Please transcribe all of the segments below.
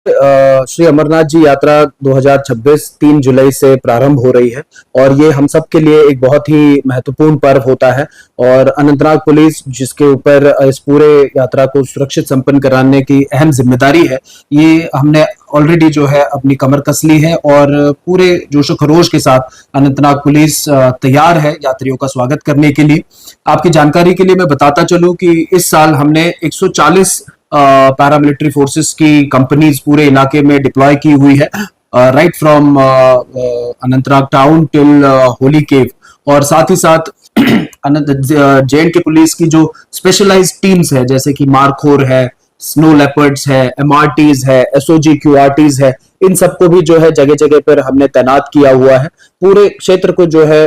श्री अमरनाथ जी यात्रा 2026 3 जुलाई से प्रारंभ हो रही है और ये हम सब के लिए एक बहुत ही महत्वपूर्ण पर्व होता है। और अनंतनाग पुलिस जिसके ऊपर इस पूरे यात्रा को सुरक्षित संपन्न कराने की अहम जिम्मेदारी है, ये हमने ऑलरेडी जो है अपनी कमर कस ली है और पूरे जोशो खरोश के साथ अनंतनाग पुलिस तैयार है यात्रियों का स्वागत करने के लिए। आपकी जानकारी के लिए मैं बताता चलूं कि इस साल हमने 140 पैरामिलिट्री फोर्सेस की कंपनीज पूरे इलाके में डिप्लॉय की हुई है, right from Anantnag town till holy cave. और साथ ही साथ जे.एंड.के पुलिस की जो स्पेशलाइज्ड टीम्स है, जैसे कि मारखोर है, स्नो लेपर्ड्स है, एमआरटीज है, एसओजी क्यूआरटीज है, इन सबको भी जो है जगह जगह पर हमने तैनात किया हुआ है। पूरे क्षेत्र को जो है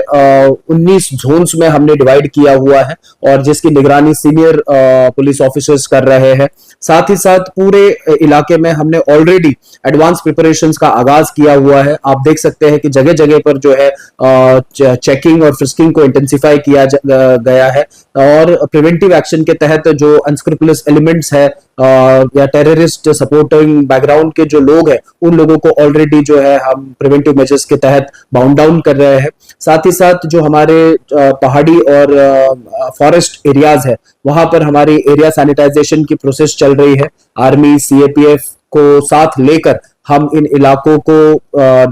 19 जोन्स में हमने डिवाइड किया हुआ है और जिसकी निगरानी सीनियर पुलिस ऑफिसर्स कर रहे हैं। साथ ही साथ पूरे इलाके में हमने ऑलरेडी एडवांस प्रिपरेशंस का आगाज किया हुआ है। आप देख सकते हैं कि जगह जगह पर जो है चेकिंग और फ्रिस्किंग को इंटेंसिफाई किया गया है और प्रिवेंटिव एक्शन के तहत जो अनस्क्रूपुलस एलिमेंट्स है या टेररिस्ट सपोर्टिंग बैकग्राउंड के जो लोग हैं, उन लोगों को ऑलरेडी जो है हम प्रिवेंटिव मेजर्स के तहत बाउंड डाउन कर रहे हैं। साथ ही साथ जो हमारे पहाड़ी और फॉरेस्ट एरियाज है, वहां पर हमारी एरिया सैनिटाइजेशन की प्रोसेस चल रही है। आर्मी सीएपीएफ को साथ लेकर हम इन इलाकों को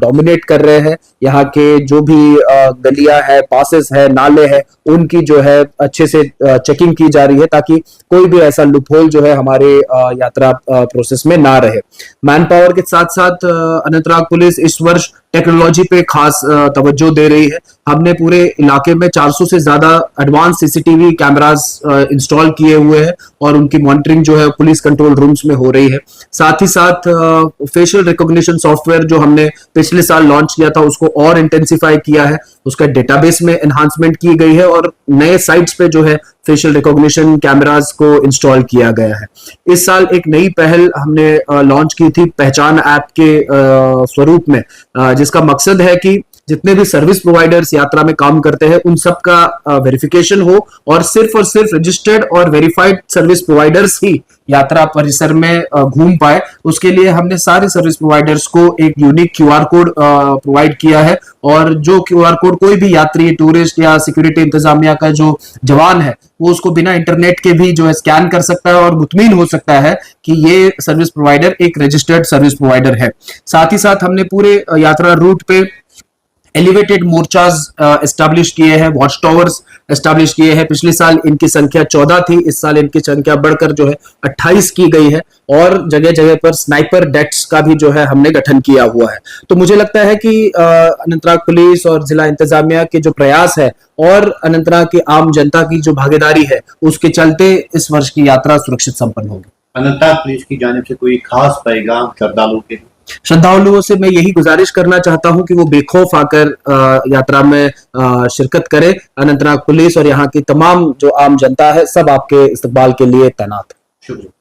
डोमिनेट कर रहे हैं। यहाँ के जो भी गलियां है, पासेस है, नाले हैं, उनकी जो है अच्छे से चेकिंग की जा रही है ताकि कोई भी ऐसा लूपहोल जो है हमारे यात्रा प्रोसेस में ना रहे। मैन पावर के साथ साथ अनंतनाग पुलिस इस वर्ष टेक्नोलॉजी पे खास तवज्जो दे रही है। हमने पूरे इलाके में 400 से ज्यादा एडवांस सीसीटीवी कैमरास इंस्टॉल किए हुए हैं और उनकी मॉनिटरिंग जो है पुलिस कंट्रोल रूम्स में हो रही है। साथ ही साथ फेशियल रिकॉग्निशन सॉफ्टवेयर जो हमने पिछले साल लॉन्च किया था, उसको और इंटेंसिफाई किया है, उसका डेटाबेस में एनहांसमेंट की गई है और नए साइट्स पे जो है फेशियल रिकॉग्निशन कैमरास को इंस्टॉल किया गया है। इस साल एक नई पहल हमने लॉन्च की थी पहचान ऐप के स्वरूप में, जिसका मकसद है कि जितने भी सर्विस प्रोवाइडर्स यात्रा में काम करते हैं उन सब का वेरिफिकेशन हो और सिर्फ रजिस्टर्ड और वेरीफाइड सर्विस प्रोवाइडर्स ही यात्रा परिसर में घूम पाए। उसके लिए हमने सारे सर्विस प्रोवाइडर्स को एक यूनिक क्यूआर कोड प्रोवाइड किया है और जो क्यूआर कोड कोई भी यात्री, टूरिस्ट या सिक्योरिटी इंतजामिया का जो जवान है, वो उसको बिना इंटरनेट के भी जो है स्कैन कर सकता है और मुतमिन हो सकता है कि ये सर्विस प्रोवाइडर एक रजिस्टर्ड सर्विस प्रोवाइडर है। साथ ही साथ हमने पूरे यात्रा रूट पे एलिवेटेड मोर्चाज एस्टैब्लिश किए हैं, वॉच टावर्स एस्टैब्लिश किए हैं। पिछले साल इनकी संख्या 14 थी, इस साल इनकी संख्या बढ़कर जो है 28 की गई है और जगह जगह पर स्नाइपर डेस्क का भी जो है हमने गठन किया हुआ है। तो मुझे लगता है कि अनंतनाग पुलिस और जिला इंतजामिया के जो प्रयास है और अनंतनाग की आम जनता की जो भागीदारी है, उसके चलते इस वर्ष की यात्रा सुरक्षित संपन्न होगी। अनंतनाग पुलिस की जानिब से कोई खास पैगाम श्रद्धालुओं से मैं यही गुजारिश करना चाहता हूं कि वो बेखौफ आकर यात्रा में शिरकत करें। अनंतनाग पुलिस और यहाँ की तमाम जो आम जनता है, सब आपके इस्तकबाल के लिए तैनात है। शुक्रिया।